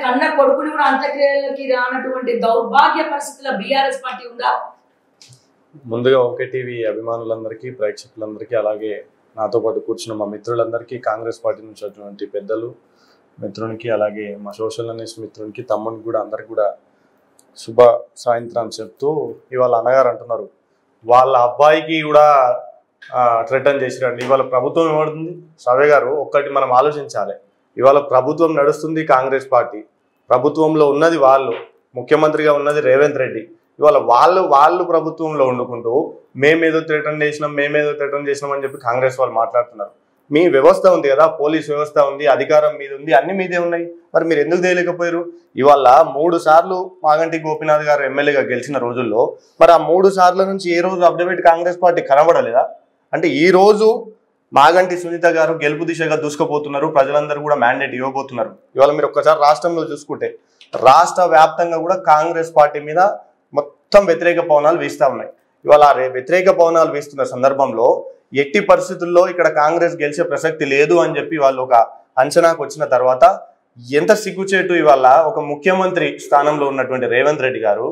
కన్న కొడుకుని కూడా అంత్యక్రియలకి రానటువంటి దౌర్భాగ్య పరిస్థితుల బీఆర్ఎస్ పార్టీ ఉందా? ముందుగా ఓకే టీవీ అభిమానులందరికీ, ప్రేక్షకులందరికీ, అలాగే నాతో పాటు కూర్చున్న మా మిత్రులందరికీ, కాంగ్రెస్ పార్టీ నుంచి వచ్చినటువంటి పెద్దలు మిత్రునికి, అలాగే మా సోషల్ అనలిస్ట్ మిత్రునికి, తమ్మునికి కూడా అందరికి కూడా శుభ సాయంత్రం చెప్తూ, ఇవాళ అన్నగారు అంటున్నారు వాళ్ళ అబ్బాయికి కూడా థ్రెటన్ చేసిరండి. ఇవాళ ప్రభుత్వం ఏమవుతుంది సవే గారు, ఒక్కటి మనం ఆలోచించాలి. ఇవాళ ప్రభుత్వం నడుస్తుంది కాంగ్రెస్ పార్టీ, ప్రభుత్వంలో ఉన్నది వాళ్ళు, ముఖ్యమంత్రిగా ఉన్నది రేవంత్ రెడ్డి. ఇవాళ వాళ్ళు ప్రభుత్వంలో వండుకుంటూ మేమేదో థ్రెటన్ చేసినాం అని చెప్పి కాంగ్రెస్ వాళ్ళు మాట్లాడుతున్నారు. మీ వ్యవస్థ ఉంది కదా, పోలీస్ వ్యవస్థ ఉంది, అధికారం మీద ఉంది, అన్ని మీదే ఉన్నాయి. మరి మీరు ఎందుకు చేయలేకపోయారు? ఇవాళ 3 సార్లు మాగంటి గోపీనాథ్ గారు ఎమ్మెల్యేగా గెలిచిన రోజుల్లో మరి ఆ 3 సార్ల నుంచి ఏ రోజు అప్డేట్ కాంగ్రెస్ పార్టీ కనబడలేదా? అంటే ఈ రోజు మాగంటి సునీత గారు గెలుపు దిశగా దూసుకుపోతున్నారు, ప్రజలందరూ కూడా మ్యాండేట్ ఇవ్వబోతున్నారు. ఇవాళ మీరు ఒక్కసారి రాష్ట్రంలో చూసుకుంటే రాష్ట్ర వ్యాప్తంగా కూడా కాంగ్రెస్ పార్టీ మీద మొత్తం వ్యతిరేక పవనాలు వీస్తూ ఉన్నాయి. ఇవాళ వ్యతిరేక పవనాలు వీస్తున్న సందర్భంలో ఎట్టి పరిస్థితుల్లో ఇక్కడ కాంగ్రెస్ గెలిచే ప్రసక్తి లేదు అని చెప్పి వాళ్ళు ఒక అంచనాకు వచ్చిన తర్వాత ఎంత సిగ్గుచేటు ఇవాళ ఒక ముఖ్యమంత్రి స్థానంలో ఉన్నటువంటి రేవంత్ రెడ్డి గారు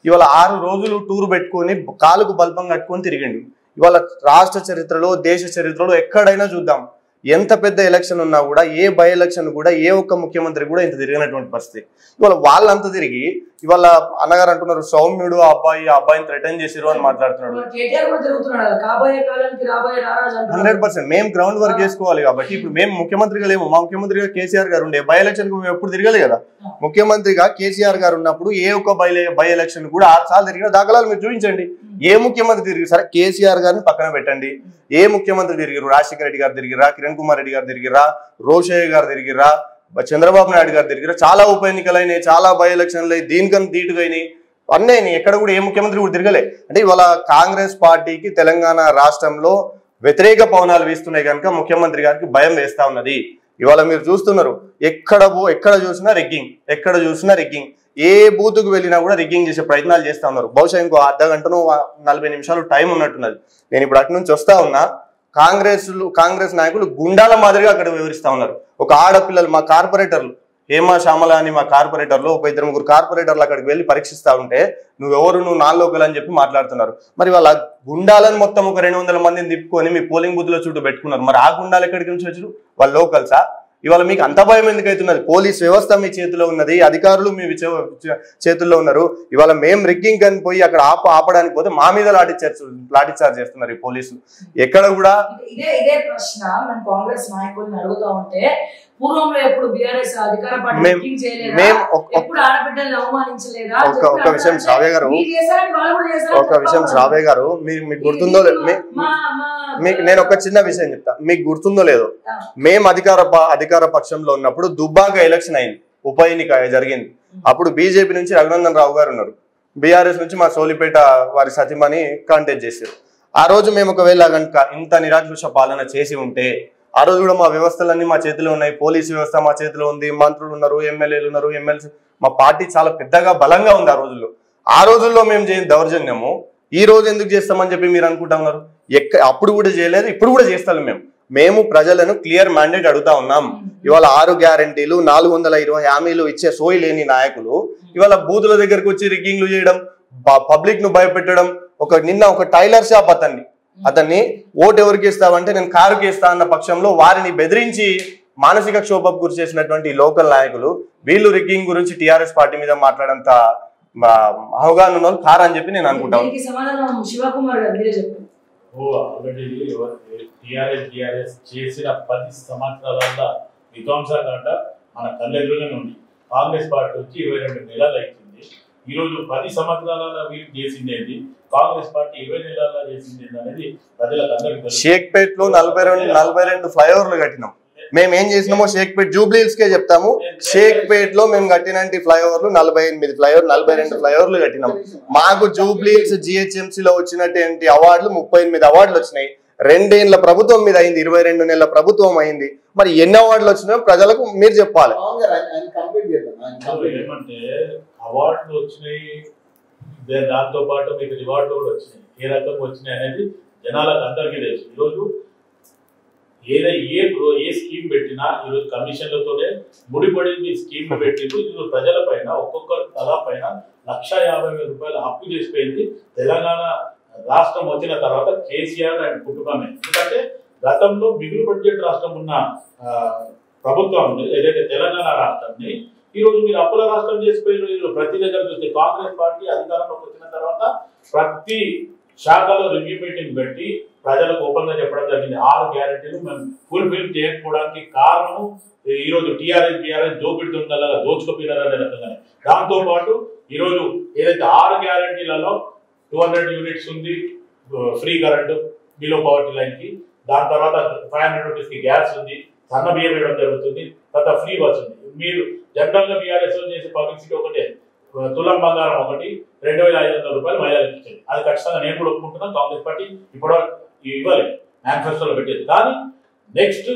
ఇవాళ 6 రోజులు టూర్ పెట్టుకొని కాలుకు బల్పం కట్టుకొని తిరిగిండు. ఇవాళ రాష్ట్ర చరిత్రలో, దేశ చరిత్రలో ఎక్కడైనా చూద్దాం, ఎంత పెద్ద ఎలక్షన్ ఉన్నా కూడా, ఏ బై ఎలక్షన్ కూడా ఏ ఒక్క ముఖ్యమంత్రి కూడా ఇంత తిరిగినటువంటి పరిస్థితి. ఇవాళ వాళ్ళంతా తిరిగి ఇవాళ అన్నగారు అంటున్నారు సౌమ్యుడు ఆ అబ్బాయిని థ్రెటన్ చేసిరు అని మాట్లాడుతున్నాడు. 100% మేము గ్రౌండ్ వర్క్ చేసుకోవాలి కాబట్టి ఇప్పుడు మేము ముఖ్యమంత్రిగా లేము. మా ముఖ్యమంత్రిగా కేసీఆర్ గారు ఉండే, బై ఎలక్షన్ కు మేము ఎప్పుడు తిరగలే కదా. ముఖ్యమంత్రిగా కేసీఆర్ గారు ఉన్నప్పుడు ఏ ఒక్క బై ఎలక్షన్ కూడా 6 సార్లు తిరిగిన దాఖలాలు మీరు చూపించండి. ఏ ముఖ్యమంత్రి తిరిగి, సరే కేసీఆర్ గారిని పక్కన పెట్టండి, ఏ ముఖ్యమంత్రి తిరిగిరు? రాజశేఖర రెడ్డి గారు తిరిగిరా, కిరణ్ కుమార్ రెడ్డి గారు తిరిగిరా, రోషయ్య గారు తిరిగిరా, చంద్రబాబు నాయుడు గారు తిరిగిరా, చాలా ఉప ఎన్నికలు అయినాయి, చాలా బై ఎలక్షన్లు అయి, దీనికన్నా ధీటుగా అయినాయి, అన్నీ అయినాయి. ఎక్కడ కూడా ఏ ముఖ్యమంత్రి కూడా తిరగలే. అంటే ఇవాళ కాంగ్రెస్ పార్టీకి తెలంగాణ రాష్ట్రంలో వ్యతిరేక పవనాలు వీస్తున్నాయి కనుక ముఖ్యమంత్రి గారికి భయం వేస్తా ఉన్నది. ఇవాళ మీరు చూస్తున్నారు ఎక్కడ చూసినా రిగ్గింగ్, ఏ బూత్కు వెళ్ళినా కూడా రిగ్గింగ్ చేసే ప్రయత్నాలు చేస్తా ఉన్నారు. బహుశా ఇంకో అర్ధ గంటను 40 నిమిషాలు టైం ఉన్నట్టున్నది. నేను ఇప్పుడు అటు నుంచి వస్తా ఉన్నా, కాంగ్రెస్ నాయకులు గుండాల మాదిరిగా అక్కడ వివరిస్తా ఉన్నారు. ఒక ఆడపిల్లలు, మా కార్పొరేటర్లు హేమా శ్యామల అని మా కార్పొరేటర్లు, ఒక 2-3 కార్పొరేటర్లు అక్కడికి వెళ్ళి పరీక్షిస్తా ఉంటే నువ్వు నాలుగోకలు అని చెప్పి మాట్లాడుతున్నారు. మరి వాళ్ళ గుండాలను మొత్తం ఒక 200 మందిని తిప్పుకొని మీ పోలింగ్ బూత్ లో చుట్టూ పెట్టుకున్నారు. మరి ఆ గుండాలు ఎక్కడికి నుంచి వచ్చారు? వాళ్ళు లోకల్సా? ఇవాళ మీకు అంత భయం ఎందుకు అవుతున్నది? పోలీస్ వ్యవస్థ మీ చేతిలో ఉన్నది, అధికారులు మీ చేతుల్లో ఉన్నారు. ఇవాళ మేము రిగ్గింగ్ అని పోయి అక్కడ ఆపడానికి పోతే మా మీద లాఠీ చార్జ్ చేస్తున్నారు ఈ పోలీసులు. ఎక్కడ కూడా ఇదే ప్రశ్న మనం కాంగ్రెస్ నాయకులను అడుగుతా ఉంటే, పూర్వంలో ఎప్పుడు బీఆర్ఎస్ అధికార పార్టీ ఎప్పుడు ఆడబిడ్డలను అవమానించలేదా? ఒక విషయం శ్రావ్య గారు, మీకు గుర్తుందో నేను ఒక చిన్న విషయం చెప్తా, మీకు గుర్తుందో లేదో, మేము అధికార పక్షంలో ఉన్నప్పుడు దుబ్బాక ఎలక్షన్ అయింది, ఉప ఎన్నిక జరిగింది. అప్పుడు బీజేపీ నుంచి రఘునందన్ రావు గారు ఉన్నారు, బీఆర్ఎస్ నుంచి మా సోలిపేట వారి సతీమణి కాంటెస్ట్ చేశారు. ఆ రోజు మేము ఒకవేళ కనుక ఇంత నిరాకృష పాలన చేసి ఉంటే, ఆ రోజు కూడా మా వ్యవస్థలన్నీ మా చేతిలో ఉన్నాయి, పోలీసు వ్యవస్థ మా చేతిలో ఉంది, మంత్రులు ఉన్నారు, ఎమ్మెల్యేలు ఉన్నారు, ఎమ్మెల్సీ, మా పార్టీ చాలా పెద్దగా బలంగా ఉంది. ఆ రోజుల్లో మేము చేయని దౌర్జన్యము ఈ రోజు ఎందుకు చేస్తామని చెప్పి మీరు అనుకుంటా ఉన్నారు? అప్పుడు కూడా చేయలేదు, ఇప్పుడు కూడా చేస్తాం. మేము ప్రజలను క్లియర్ మ్యాండేట్ అడుగుతా ఉన్నాం. ఇవాళ 6 గ్యారంటీలు, 420 హామీలు ఇచ్చే సోయి లేని నాయకులు ఇవాళ బూతుల దగ్గరకు వచ్చి రిగ్గింగ్లు చేయడం, పబ్లిక్ ను భయపెట్టడం. నిన్న ఒక టైలర్ షాప్ అతన్ని ఓటు ఎవరికి ఇస్తావంటే నేను కారుకి ఇస్తా అన్న పక్షంలో వారిని బెదిరించి మానసిక క్షోభకు గురి చేసినటువంటి లోకల్ నాయకులు, వీళ్ళు రిగ్గింగ్ గురించి టీఆర్ఎస్ పార్టీ మీద మాట్లాడంత అవగాహన ఉన్న కారు అని చెప్పి నేను అనుకుంటాను. చేసిన 10 సంవత్సరాల విధ్వంసాలంట మన కళ్ళెదురుగానే ఉంది. కాంగ్రెస్ పార్టీ వచ్చి 22 నెలలు అవుతుంది. ఈ రోజు 10 సంవత్సరాల వీళ్ళు చేసింది ఏంటి, కాంగ్రెస్ పార్టీ 20 నెలల చేసింది ఏంటి అనేది ప్రజలకు అందరికీ. షేక్పేట్ లో 42 ఫ్లైఓవర్లు కట్టినాం. మేము ఏం చేసినామో షేక్పేట్ జూబ్లీహిల్స్ కే చెప్తాము. షేక్పేట్ లో మేము కట్టిన ఫ్లైఓవర్లు 42 ఫ్లైఓవర్లు కట్టినాం. మాకు జూబ్లీహిల్స్ GHMC లో వచ్చినటువంటి అవార్డులు 38 అవార్డులు వచ్చినాయి. 2 ఏళ్ల ప్రభుత్వం మీద అయింది, 22 నెలల ప్రభుత్వం అయింది. మరి ఎన్ని అవార్డులు వచ్చినాయో ప్రజలకు మీరు చెప్పాలి. ఏమంటే అవార్డులు వచ్చినాయి, దాంతో పాటు మీకు రివార్డులు కూడా వచ్చినాయి. ఏ రకంగా వచ్చినాయి అనేది జనాలకు అందరికీ తెలుసు. ఈరోజు ఏ స్కీమ్ పెట్టినా ఈరోజు కమిషన్లతోనే ముడిపడింది స్కీమ్ పెట్టింది. ఈరోజు ప్రజల పైన ఒక్కొక్క తలా పైన 1,50,000 రూపాయలు అప్పు చేసిపోయింది తెలంగాణ రాష్ట్రం వచ్చిన తర్వాత కేసీఆర్ అండ్ కుటుంబమే. ఎందుకంటే గతంలో మిగులు బడ్జెట్ రాష్ట్రం ఉన్న ప్రభుత్వం ఏదైతే తెలంగాణ రాష్ట్రాన్ని ఈరోజు మీరు అప్పుల రాష్ట్రం చేసిపోయారు. ఈరోజు ప్రతి దగ్గర చూస్తే కాంగ్రెస్ పార్టీ అధికారంలోకి వచ్చిన తర్వాత ప్రతి శాఖలో రివ్యూ మీటింగ్ పెట్టి ప్రజలకు ఓపెన్గా చెప్పడం జరిగింది. 6 గ్యారెంటీలు మేము ఫుల్ఫిల్ చేయకపోవడానికి కారణం ఈరోజు బీఆర్ఎస్ దోపిడి దొంగలాగా దోచుకుపోయినారనే రకంగానే. దాంతో పాటు ఈరోజు ఏదైతే 6 గ్యారెంటీలలో 200 యూనిట్స్ ఉంది free current below poverty line కి, దాని తర్వాత 500 రూపీస్ కి గ్యాస్ ఉంది, సన్న బియ్యం ఇవ్వడం జరుగుతుంది, తర్వాత ఫ్రీ బస్ ఉంది. మీరు జనరల్ గా బీఆర్ఎస్ చేసే పబ్లిసిటీ ఒకటే, తులం బంగారం ఒకటి 2,500 రూపాయలు మహిళలకు ఇచ్చేది. అది ఖచ్చితంగా నేను కూడా ఒప్పుకుంటున్నాను. కాంగ్రెస్ పార్టీ ఇప్పుడు ఇవ్వాలి మేనిఫెస్టోలో పెట్టేది. కానీ నెక్స్ట్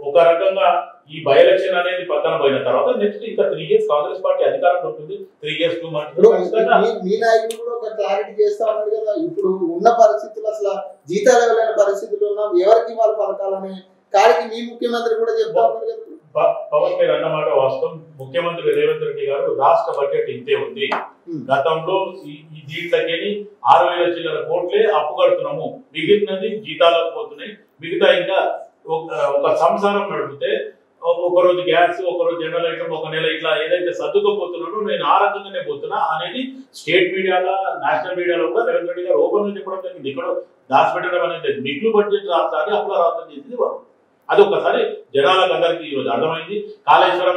ఒక రకంగా ఈ బై ఎలక్షన్ అనేది పక్కన పోయిన తర్వాత నెక్స్ట్ ఇంకా 3 years కాంగ్రెస్ పార్టీ అధికారంలో ఉంటుంది. 3 years 2 months మీ నాయకులు కూడా ఒక క్లారిటీ చేస్తా ఉన్నారు కదా, ఇప్పుడు ఉన్న పరిస్థితులు అసలు జీతాలు ఇవ్వలేని పరిస్థితులు ఉన్నాం, ఎవరికి వాళ్ళ పథకాలని కాడికి మీ ముఖ్యమంత్రి కూడా చెప్తా ఉన్నారు కదా. పవన్ మీరు అన్నమాట వాస్తవం. ముఖ్యమంత్రి రేవంత్ రెడ్డి గారు రాష్ట్ర బడ్జెట్ ఇంతే ఉంది, గతంలో దీంట్లోకి 6,000 చిల్లర కోట్లే అప్పు కడుతున్నాము, మిగిలినది జీతాలకు పోతున్నాయి, మిగతా ఇంకా ఒక సంసారం నడిపితే ఒకరోజు గ్యాస్, ఒకరోజు జనరల్ ఐటమ్, ఒక నెల ఇట్లా ఏదైతే సర్దుకోపోతున్నానో నేను ఆ రకంగానే పోతున్నా అనేది స్టేట్ మీడియాలో నేషనల్ మీడియాలో కూడా రేవంత్ రెడ్డి గారు ఓపెన్ గా చెప్పడం జరిగింది. ఇక్కడ దాచిపెట్టడం అనేది మిగులు బడ్జెట్ రాష్ట్రాన్ని అప్పుల రాష్ట్రం చేసింది వారు. అది ఒకసారి జనాలకు అందరికీ ఈరోజు అర్థమైంది. కాళేశ్వరం